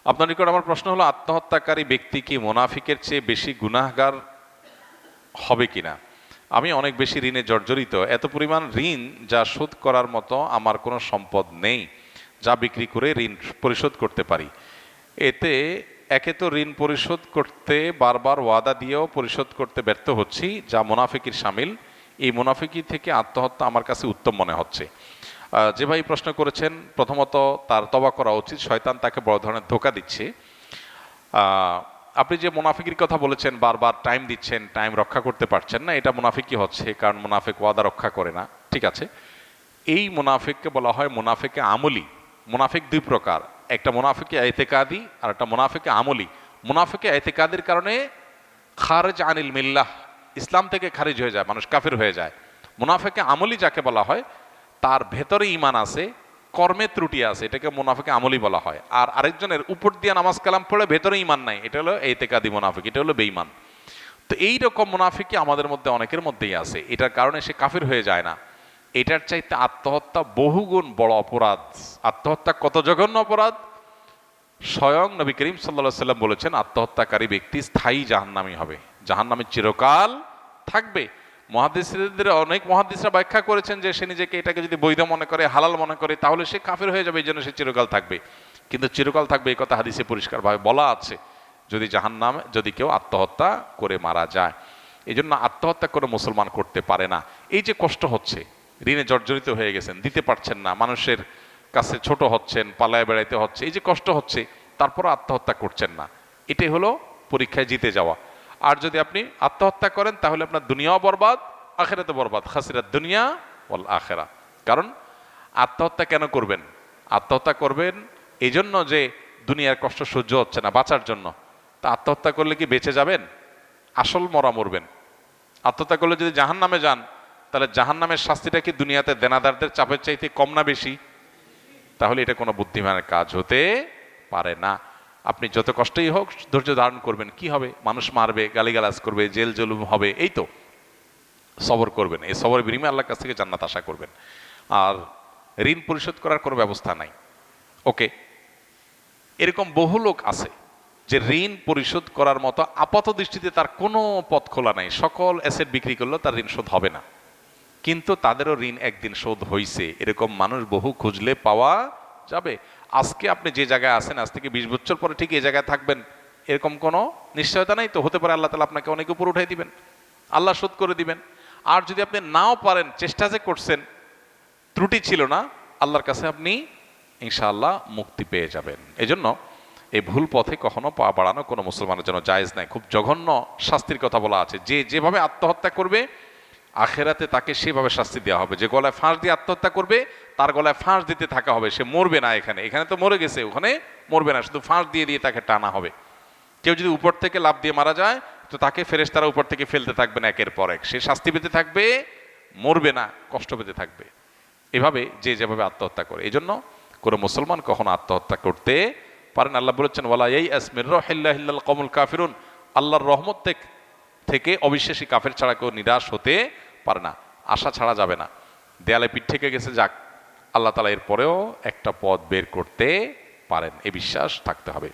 আপনার নিকট আমার প্রশ্ন হলো, আত্মহত্যাকারী ব্যক্তি কি মুনাফিকের চেয়ে বেশি গুনাহগার হবে কিনা? আমি অনেক বেশি ঋণে জর্জরিত, এত পরিমাণ ঋণ যা শোধ করার মতো আমার কোনো সম্পদ নেই যা বিক্রি করে ঋণ পরিশোধ করতে পারি। এতে একে তো ঋণ পরিশোধ করতে বারবার ওয়াদা দিয়েও পরিশোধ করতে ব্যর্থ হচ্ছি, যা মুনাফিকির শামিল। এই মুনাফিকি থেকে আত্মহত্যা আমার কাছে উত্তম মনে হচ্ছে। যে ভাই প্রশ্ন করেছেন, প্রথমত তার তওবা করা উচিত, শয়তান তাকে বড় ধরনের ধোঁকা দিচ্ছে। আপনি যে মুনাফিকির কথা বলেছেন, বারবার টাইম দিচ্ছেন, টাইম রক্ষা করতে পারছেন না, এটা মুনাফিকই হচ্ছে, কারণ মুনাফিক ওয়াদা রক্ষা করে না। ঠিক আছে, এই মুনাফিককে বলা হয় মুনাফিকে আমলি। মুনাফিক দুই প্রকার, একটা মুনাফিকে এতেকাদি আর একটা মুনাফিকে আমলি। মুনাফিকে এতেকাদির কারণে খারিজ আনিল মিল্লাহ, ইসলাম থেকে খারিজ হয়ে যায়, মানুষ কাফির হয়ে যায়। মুনাফিকে আমলি যাকে বলা হয়, তার ভেতরে ঈমান আছে, কর্মে ত্রুটি আছে, এটাকে মুনাফিকে আমলি বলা হয়। আর আরেকজনের উপর দিয়ে নামাজ কালাম পড়ে ভেতরে ঈমান নাই, এটা হলো এতেকাদি মুনাফিক, এটা হলো বেঈমান। তো এই রকম মুনাফিকই আমাদের মধ্যে অনেকের মধ্যেই আছে, এটার কারণে সে কাফির হয়ে যায় না। এটার চাইতে আত্মহত্যা বহুগুণ বড় অপরাধ। আত্মহত্যা কত জঘন্য অপরাধ! স্বয়ং নবী করিম সাল্লাল্লাহু সাল্লাম বলেছেন, আত্মহত্যাকারী ব্যক্তি স্থায়ী জাহান্নামী হবে, জাহান্নামে চিরকাল থাকবে। মুহাদ্দিসদের অনেক মুহাদ্দিসরা ব্যাখ্যা করেছেন যে সে নিজেকে এটাকে যদি বৈধ মনে করে, হালাল মনে করে, তাহলে সে কাফির হয়ে যাবে, এই জন্য সে চিরকাল থাকবে। কিন্তু চিরকাল থাকবে এই কথা হাদিসে পরিষ্কারভাবে বলা আছে, যদি কেউ আত্মহত্যা করে মারা যায়। এই জন্য আত্মহত্যা করে মুসলমান করতে পারে না। এই যে কষ্ট হচ্ছে, ঋণে জর্জরিত হয়ে গেছেন, দিতে পারছেন না, মানুষের কাছে ছোট হচ্ছেন, পালায় বেড়াইতে হচ্ছে, এই যে কষ্ট হচ্ছে, তারপর আত্মহত্যা করছেন না, এটাই হলো পরীক্ষায় জিতে যাওয়া। আর যদি আপনি আত্মহত্যা করেন, তাহলে আপনার দুনিয়াও বরবাদ, আখেরাতে বরবাদ, খাসিরাত দুনিয়া ওয়াল আখেরা। কারণ আত্মহত্যা কেন করবেন? আত্মহত্যা করবেন এই জন্য যে দুনিয়ার কষ্ট সহ্য হচ্ছে না, বাঁচার জন্য। তা আত্মহত্যা করলে কি বেঁচে যাবেন? আসল মরা মরবেন। আত্মহত্যা করলে যদি জাহান্নামে যান, তাহলে জাহান্নামের শাস্তিটা কি দুনিয়াতে দেনাদারদের চাপের চাইতে কম না বেশি? তাহলে এটা কোনো বুদ্ধিমানের কাজ হতে পারে না। আপনি যত কষ্টই হোক ধৈর্য ধারণ করবেন, কি হবে? মানুষ মারবে, গালিগালাজ করবে, জেল জুলুম হবে, এই তো সবর করবেন। এই সবরের বিনিময়ে আল্লাহর কাছ থেকে জান্নাত আশা করবেন। আর ঋণ পরিশোধ করার কোনো ব্যবস্থা নাই। ওকে, এরকম বহু লোক আছে যে ঋণ পরিশোধ করার মতো আপাত দৃষ্টিতে তার কোনো পথ খোলা নাই, সকল অ্যাসেট বিক্রি করলেও তার ঋণ শোধ হবে না, কিন্তু তাদেরও ঋণ একদিন শোধ হয়েছে। এরকম মানুষ বহু খুঁজলে পাওয়া যাবে। আজকে আপনি যে জায়গায় আছেন, আজ থেকে 20 বছর পরে ঠিক এই জায়গায় থাকবেন এরকম কোনো নিশ্চয়তা নাই। তো হতে পারে আল্লাহ তাআলা আপনাকে অনেক উপর উঠাই দিবেন, আল্লাহ শোধ করে দিবেন। আর যদি আপনি নাও পারেন, চেষ্টা যে করছেন, ত্রুটি ছিল না, আল্লাহর কাছে আপনি ইনশাআল্লাহ মুক্তি পেয়ে যাবেন। এজন্য এই ভুল পথে কখনো পা বাড়ানো কোনো মুসলমানের জন্য জায়েজ নাই। খুব জঘন্য শাস্তির কথা বলা আছে, যে যেভাবে আত্মহত্যা করবে আখেরাতে তাকে সেভাবে শাস্তি দেওয়া হবে। যে গলায় ফাঁস দিয়ে আত্মহত্যা করবে, তার গলায় ফাঁস দিতে থাকা হবে, সে মরবে না। এখানে তো মরে গেছে, ওখানে মরবে না, শুধু ফাঁস দিয়ে দিয়ে তাকে টানা হবে। কেউ যদি উপর থেকে লাফ দিয়ে মারা যায়, তো তাকে ফেরেশতারা উপর থেকে ফেলতে থাকবেন একের পর এক, সে শাস্তি পেতে থাকবে, মরবে না, কষ্ট পেতে থাকবে। এভাবে যে যেভাবে আত্মহত্যা করে, এই জন্য কোনো মুসলমান কখনো আত্মহত্যা করতে পারেন। আল্লাহ বলেছেন, ওয়ালা ইয়াইআস মির রাহিল্লাহি ইল্লাল কওমুল কাফিরুন, আল্লাহর রহমত থেকে অবিশ্বাসী কাফের ছাড়া কেউ নিরাশ হতে পারে না, আশা ছাড়া যাবে না। দেয়ালে পিঠ থেকে গেছে, যাক, আল্লাহ তাআলা এর পরেও একটা পথ বের করতে পারেন, এই বিশ্বাস থাকতে হবে।